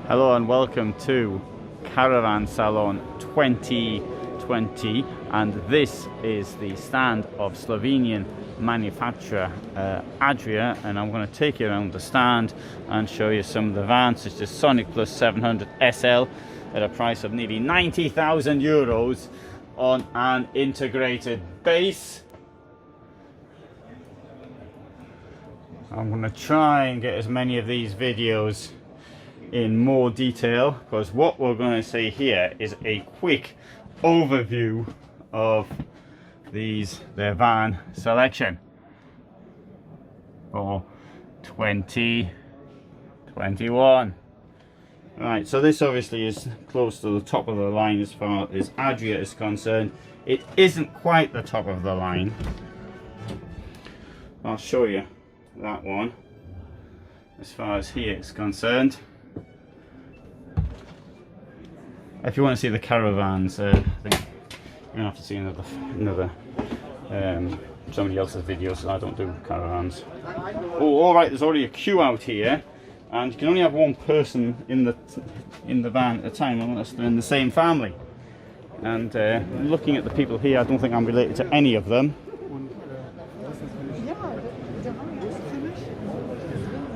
Hello and welcome to Caravan Salon 2020, and this is the stand of Slovenian manufacturer Adria, and I'm going to take you around the stand and show you some of the vans. It's the Sonic Plus 700 SL at a price of nearly 90,000 euros on an integrated base. I'm going to try and get as many of these videos in more detail, because what we're going to see here is a quick overview of their van selection for 2021. Right, so this obviously is close to the top of the line as far as Adria is concerned. It isn't quite the top of the line. I'll show you that one as far as here is concerned. If you want to see the caravans, I think you're gonna have to see another somebody else's video, so I don't do caravans. Oh, all right. There's already a queue out here, and you can only have one person in the van at a time unless they're in the same family. And looking at the people here, I don't think I'm related to any of them.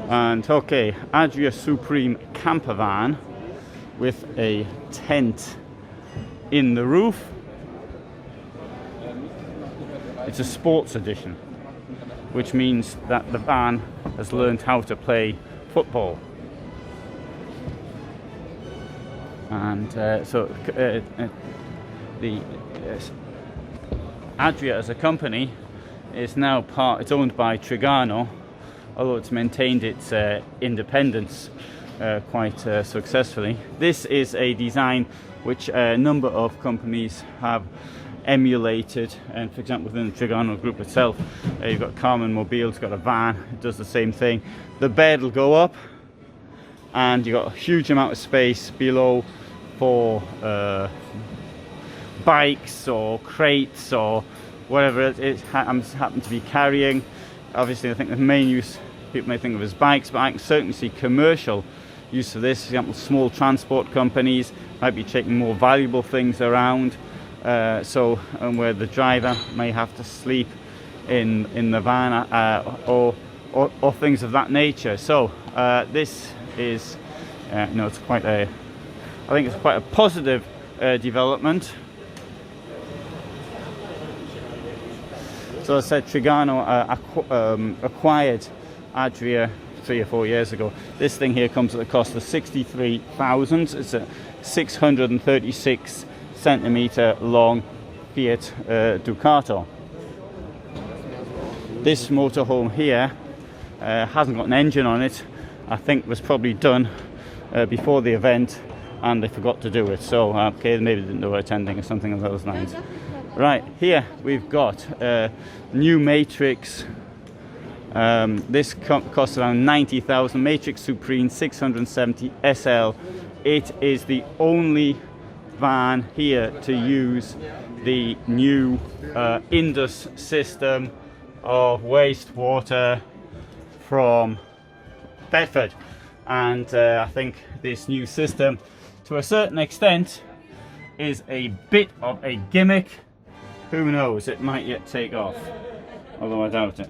And okay, Adria Supreme Campervan with a tent in the roof. It's a sports edition, which means that the van has learned how to play football. And Adria as a company is now it's owned by Trigano, although it's maintained its independence quite successfully. This is a design which a number of companies have emulated, and for example within the Trigano group itself, you've got Carmen Mobile's got a van, it does the same thing. The bed will go up and you've got a huge amount of space below for bikes or crates or whatever it happen to be carrying. Obviously I think the main use people may think of as bikes, but I can certainly see commercial use of this. For example, small transport companies might be taking more valuable things around, and where the driver may have to sleep in the van or things of that nature. So this is it's quite I think it's quite a positive development. So as I said, Trigano acquired Adria 3 or 4 years ago. This thing here comes at the cost of 63,000. It's a 636 centimeter long Fiat Ducato. This motorhome here hasn't got an engine on it. I think was probably done before the event and they forgot to do it, so okay, maybe they didn't know attending or something of those lines. Right, here we've got new Matrix. This costs around 90,000. Matrix Supreme 670 SL. It is the only van here to use the new Indus system of wastewater from Bedford, and I think this new system, to a certain extent, is a bit of a gimmick. Who knows? It might yet take off, although I doubt it.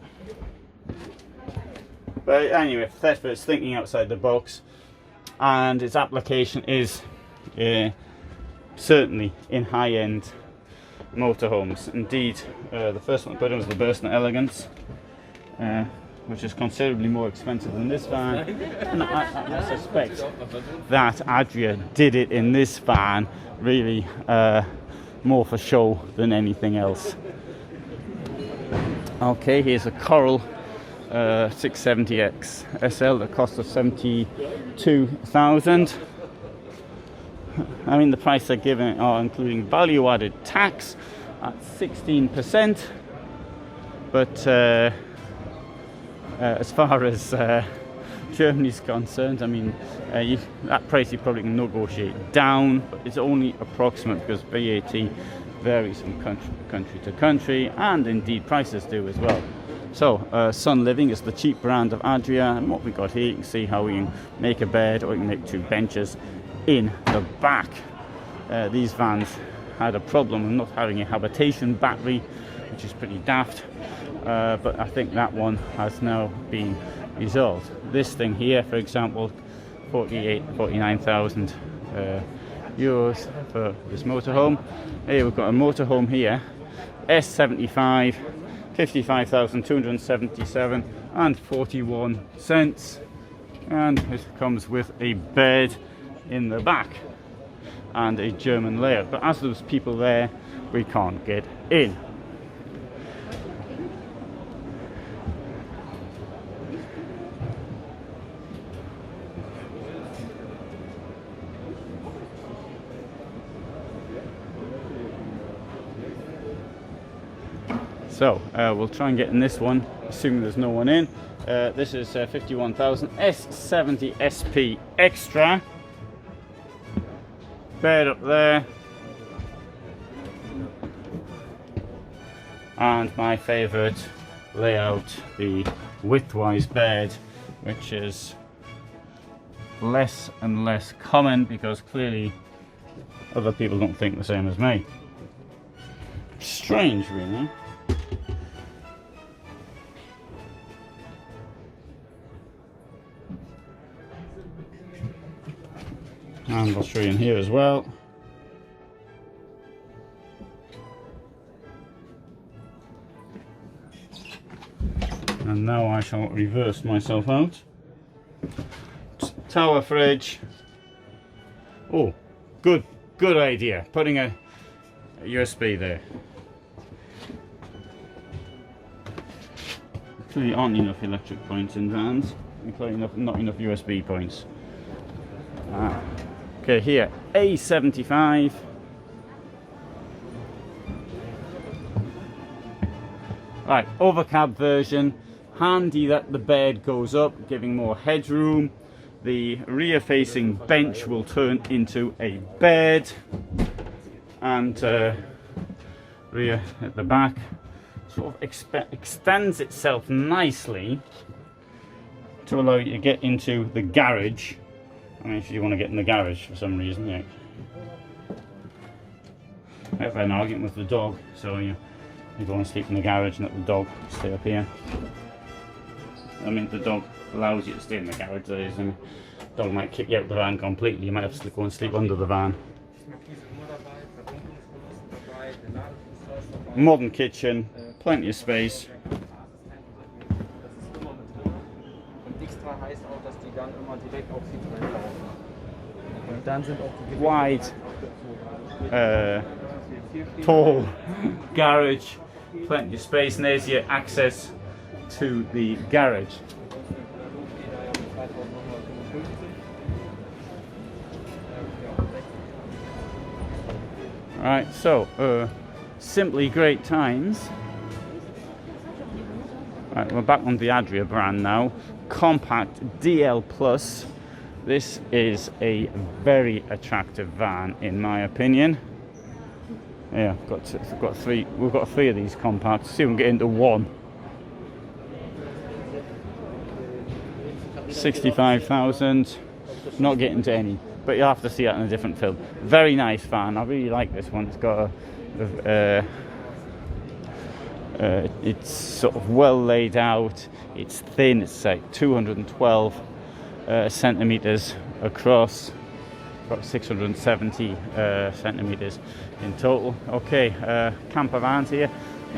But anyway, Bedford's thinking outside the box, and its application is certainly in high-end motorhomes. Indeed, the first one I put in was the Bursner Elegance, which is considerably more expensive than this van. And I suspect that Adria did it in this van really more for show than anything else. Okay, here's a Coral 670X SL that cost us 72,000. I mean, the price they're giving are including value added tax at 16%, but as far as Germany's concerned, I mean, that price you probably can negotiate down, but it's only approximate because VAT varies from country to country, and indeed prices do as well. So Sun Living is the cheap brand of Adria, and what we got here, you can see how we can make a bed or we can make 2 benches in the back. These vans had a problem of not having a habitation battery, which is pretty daft, but I think that one has now been resolved. This thing here, for example, 49,000 euros for this motorhome. Here we've got a motorhome here, S75, 55,277 and 41 cents, and it comes with a bed in the back and a German layout, but as there's people there, we can't get in. So we'll try and get in this one, assuming there's no one in. This is 51,000 S70 SP Extra. Bed up there. And my favourite layout, the widthwise bed, which is less and less common because clearly other people don't think the same as me. Strange, really. And I'll show you in here as well. And now I shall reverse myself out. Tower fridge. Oh, good idea. Putting a USB there. Clearly aren't enough electric points in vans. Clearly not enough USB points. Okay, here, A75. Right, overcab version. Handy that the bed goes up, giving more headroom. The rear facing bench will turn into a bed. And rear at the back sort of extends itself nicely to allow you to get into the garage. I mean, if you want to get in the garage for some reason, yeah. I have an argument with the dog, so you go and sleep in the garage and let the dog stay up here. I mean, the dog allows you to stay in the garage, that is, and the dog might kick you out the van completely. You might have to go and sleep under the van. Modern kitchen, plenty of space. Wide, tall garage, plenty of space, and there's your access to the garage. Alright, so simply great times. Right, we're back on the Adria brand now. Compact DL Plus. This is a very attractive van in my opinion. Yeah, we've got three of these compacts. See if we can get into one. 65,000. Not getting to any, but you'll have to see that in a different film. Very nice van. I really like this one. It's got it's sort of well laid out. It's thin. It's like 212 centimeters across, about 670 centimeters in total. Okay, campervans here,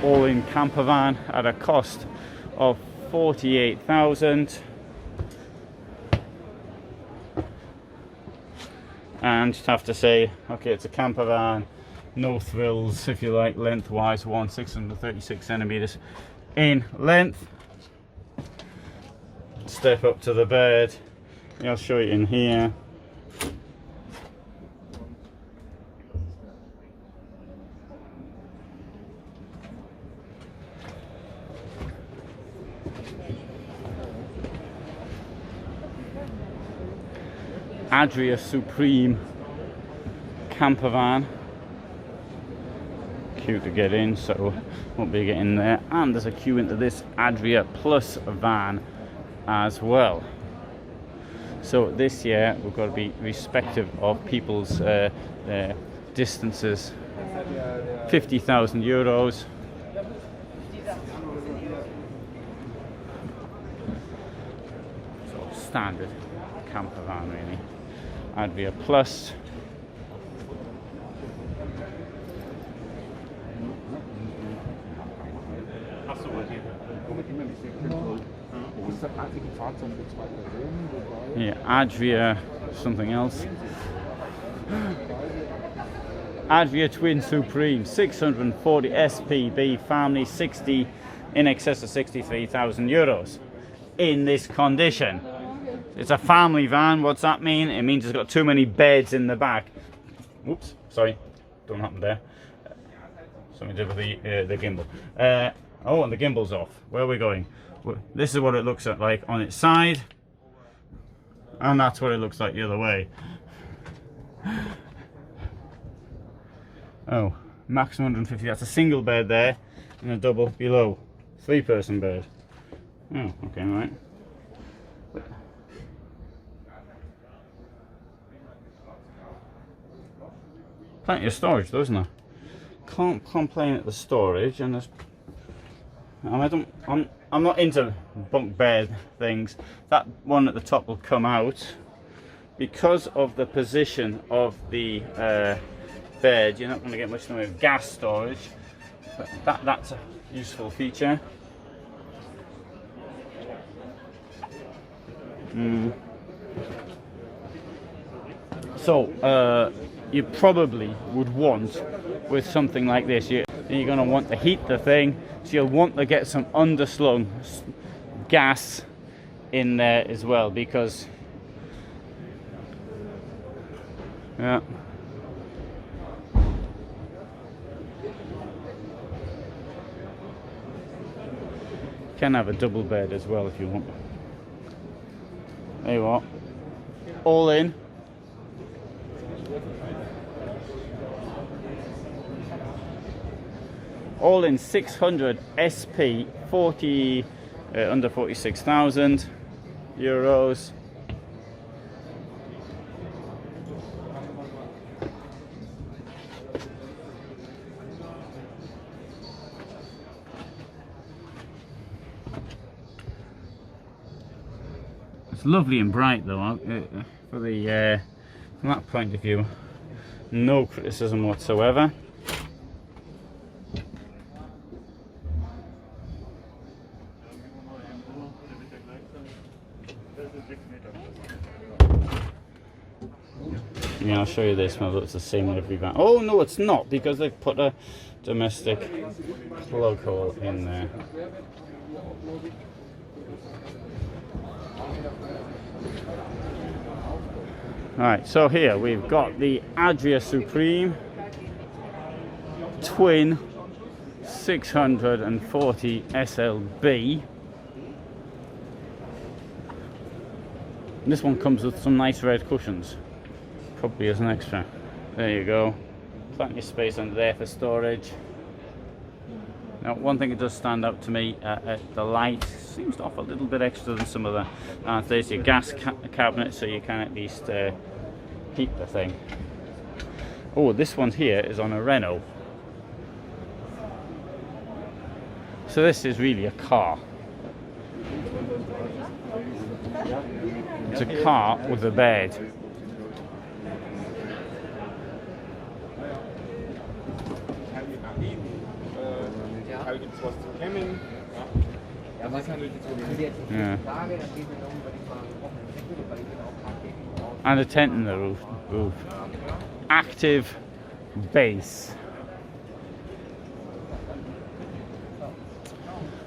all in campervan at a cost of 48,000. And just have to say, okay, it's a campervan, no thrills, if you like, lengthwise, 636 centimeters in length. Step up to the bed. I'll show you in here. Adria Supreme campervan. queue to get in, so won't be getting there. And there's a queue into this Adria Plus van as well. So this year we've got to be respective of people's distances. 50,000 euros. So standard camper van really. Adria Plus. Yeah, Adria something else. Adria Twin Supreme 640 SPB family, 60 in excess of 63,000 euros in this condition. It's a family van. What's that mean? It means it's got too many beds in the back. Oops, sorry, don't happen there. Something to do with the gimbal. Oh, and the gimbal's off. Where are we going? This is what it looks like on its side, and that's what it looks like the other way. Oh, maximum 150. That's a single bed there, and a double below. 3-person bed. Oh, okay, right. Plenty of storage, though, isn't there? Can't complain at the storage, and there's. I'm not into bunk bed things. That one at the top will come out because of the position of the bed. You're not going to get much in the way of gas storage, but that's a useful feature. So you probably would want, with something like this, you're going to want to heat the thing, so you'll want to get some underslung gas in there as well, because yeah, you can have a double bed as well if you want. There you are, all in. All in 600 SP, 40 under 46,000 euros. It's lovely and bright though. For the from that point of view, no criticism whatsoever. Yeah, I'll show you this one. It's the same in every van. Oh no, it's not, because they've put a domestic plug hole in there. Alright, so here we've got the Adria Supreme Twin 640 SLB. And this one comes with some nice red cushions. Probably as an extra. There you go. Plenty of space under there for storage. Now, one thing that does stand out to me, the light seems to offer a little bit extra than some of the. There's your gas cabinet, so you can at least heat the thing. Oh, this one here is on a Renault. So this is really a car. It's a car with a bed. Yeah. And a tent in the roof. Active base.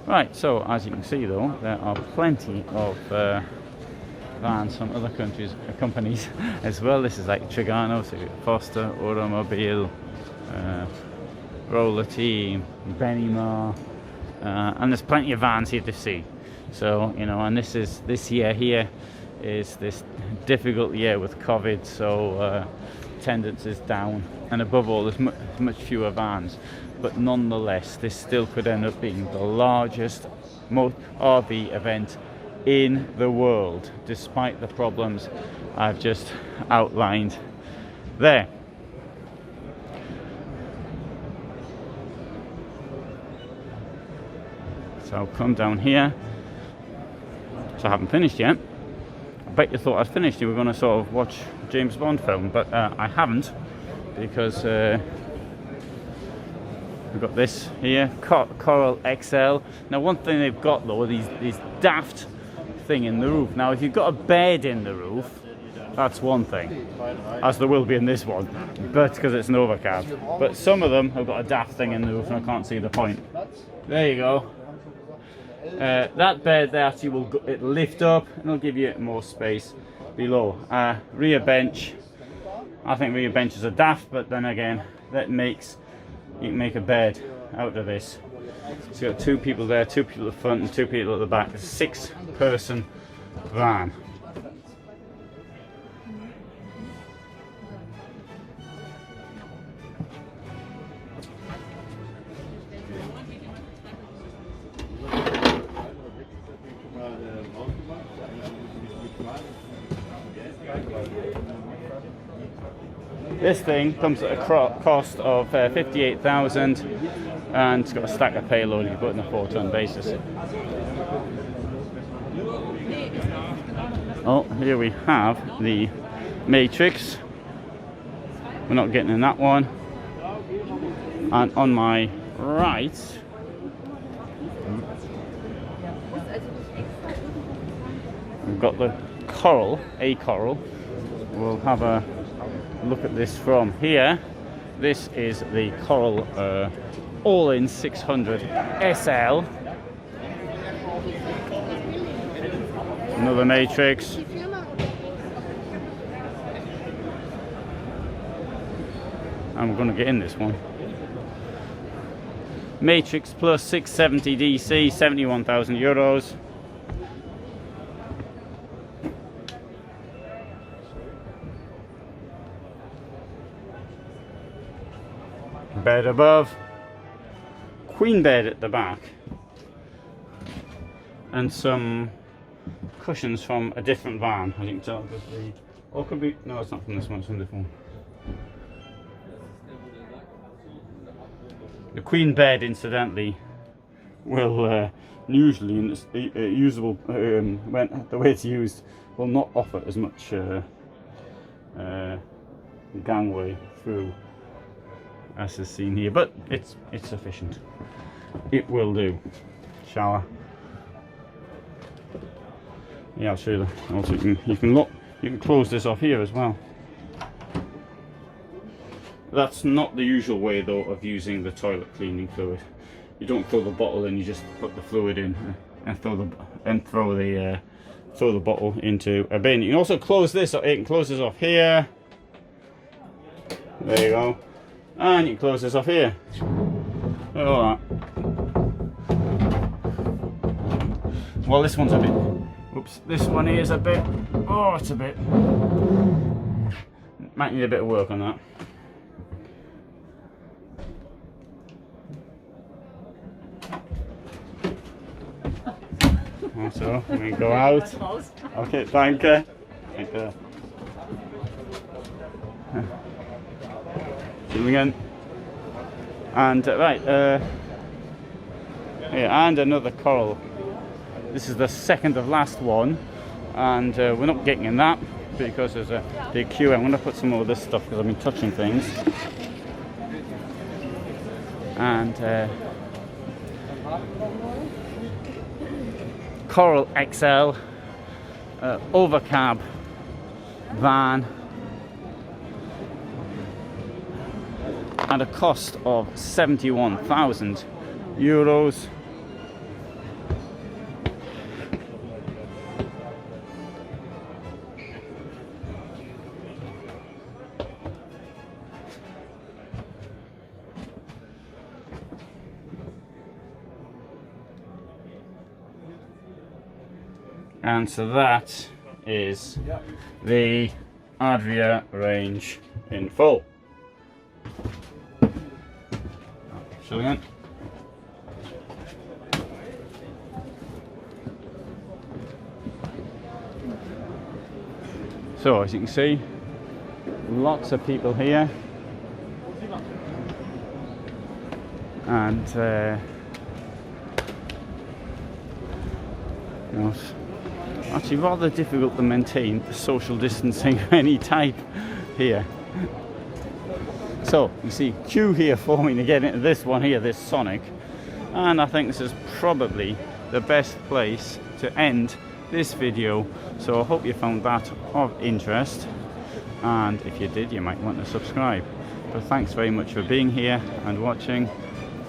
Right, so as you can see though, there are plenty of vans from other companies as well. This is like Trigano, so Foster, Automobile, Roller Team, Benimar, and there's plenty of vans here to see. So, you know, and this year here is this difficult year with COVID, so attendance is down, and above all there's much fewer vans, but nonetheless this still could end up being the largest RV event in the world, despite the problems I've just outlined there. So I'll come down here. So I haven't finished yet. I bet you thought I'd finished. You were going to sort of watch James Bond film, but I haven't, because we've got this here, Coral XL. Now one thing they've got though, these daft thing in the roof. Now if you've got a bed in the roof, that's one thing, as there will be in this one, but because it's an overcab. But some of them have got a daft thing in the roof and I can't see the point. There you go. That bed there actually it'll lift up and it'll give you more space below. Rear bench, I think rear benches are daft, but then again, you can make a bed out of this. So you've got 2 people there, 2 people at the front and 2 people at the back. It's a 6-person van. This thing comes at a cost of 58,000, and it's got a stack of payload you put in a 4-ton basis. Oh, here we have the Matrix. We're not getting in that one. And on my right, we've got the Coral, a Coral. We'll have a look at this from here. This is the Coral all-in 600 SL. Another Matrix. And we're going to get in this one. Matrix plus 670 DC, 71,000 euros. Bed above, queen bed at the back, and some cushions from a different van. As you can tell, or could be, no, it's not from this one, it's from this one. The queen bed, incidentally, will usually, in its usable, when the way it's used, will not offer as much gangway through as is seen here, but it's sufficient. It will do. Shower. Yeah, I'll show you. Also, you can close this off here as well. That's not the usual way though of using the toilet cleaning fluid. You don't fill the bottle in, you just put the fluid in and throw the bottle into a bin. You can also close this. You can close this off here. There you go. And you can close this off here. Alright. Well, this one's a bit. Oops, this one here is a bit. Oh, it's a bit. Might need a bit of work on that. So we go out. Okay, thank you. Thank you. Again. And right, yeah, and another Coral. This is the second of last one, and we're not getting in that because there's a big queue. I'm going to put some more of this stuff because I've been touching things. And Coral XL overcab van at a cost of 71,000 euros. And so that is the Adria range in full. Show again. So as you can see, lots of people here, and you know, it's actually rather difficult to maintain the social distancing of any type here. So you see queue here forming to get into this one here, this Sonic, and I think this is probably the best place to end this video. So I hope you found that of interest, and if you did, you might want to subscribe. But thanks very much for being here and watching,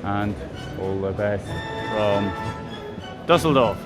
and all the best from Dusseldorf.